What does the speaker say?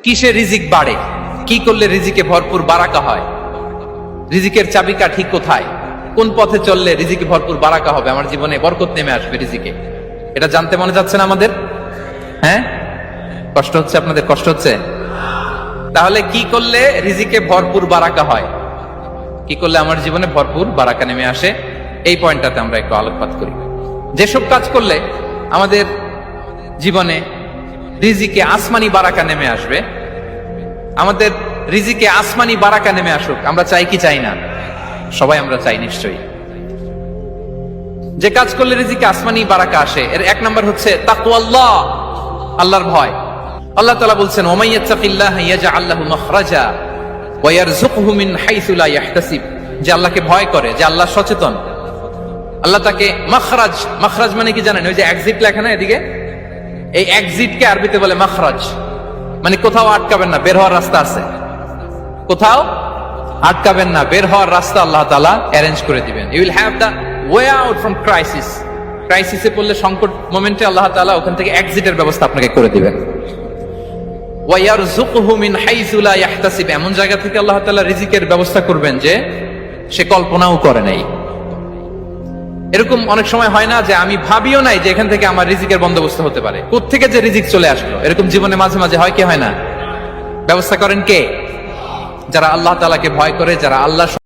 কিসে রিজিক বাড়ে, কি করলে রিজিকে ভরপুর বারাকা হয়, রিজিকের চাবিকাঠি কোথায়, কোন পথে চললে রিজিকে ভরপুর বারাকা হবে, আমার জীবনে বরকত নেমে আসবে রিজিকে, এটা জানতে মনে যাচ্ছে না আমাদের? হ্যাঁ, কষ্ট হচ্ছে আপনাদের? কষ্ট হচ্ছে? তাহলে কি করলে রিজিকে ভরপুর বারাকা হয়, কি করলে আমার জীবনে ভরপুর বারাকা নেমে আসে, এই পয়েন্টটাতে আমরা একটু আলোকপাত করি। যেসব কাজ করলে আমাদের জীবনে রিজিকে আসমানি বারাকা নেমে আসবে, আমাদের রিজিকে আসমানি বারাকা নেমে আসুক, আমরা চাই কি চাই না? সবাই আমরা চাই নিশ্চয়ই। যে কাজ করলে রিজিকে আসমানি বারাকা আসে, এর এক নম্বর হচ্ছে তাকওয়াল্লাহ, আল্লাহর ভয়। আল্লাহ তাআলা বলছেন, ওমাইয়াত্তাকিল্লাহ ইয়াজআল লাহু মাখরাজা ওয়া ইয়ারযুকহু মিন হাইসু লা ইয়াহতাসিব। যে আল্লাহকে ভয় করে, যে আল্লাহ সচেতন, আল্লাহ তাকে মাখরাজ, মাখরাজ মানে কি জানেন? ওই যে এক্সিট লেখা না এদিকে, এই এক্সিটকে আরবিতে বলে মাখরাজ, মানে কোথাও আটকাবেন না, বের হওয়ার রাস্তা আছে, কোথাও আটকাবেন না, বের হওয়ার রাস্তা আল্লাহ তাআলা অ্যারেঞ্জ করে দিবেন। You will have the way out from crisis. ক্রাইসিসে পড়লে, সংকট মোমেন্টে আল্লাহ তাআলা ওখান থেকে এক্সিটের ব্যবস্থা আপনাকে করে দিবেন। ওয়া ইয়ারযুকহু মিন হাইসু লা ইয়াহতাসিব, এমন জায়গা থেকে আল্লাহ তাআলা রিজিকের ব্যবস্থা করবেন যে সে কল্পনাও করে নাই। এরকম অনেক সময় হয় না যে আমি ভাবিও নাই যে এখান থেকে আমার রিজিকের বন্দোবস্ত হতে পারে, কোত্থেকে যে রিজিক চলে আসলো, এরকম জীবনে মাঝে মাঝে হয় কি হয় না? ব্যবস্থা করেন কে? যারা আল্লাহ তাআলাকে ভয় করে, যারা আল্লাহ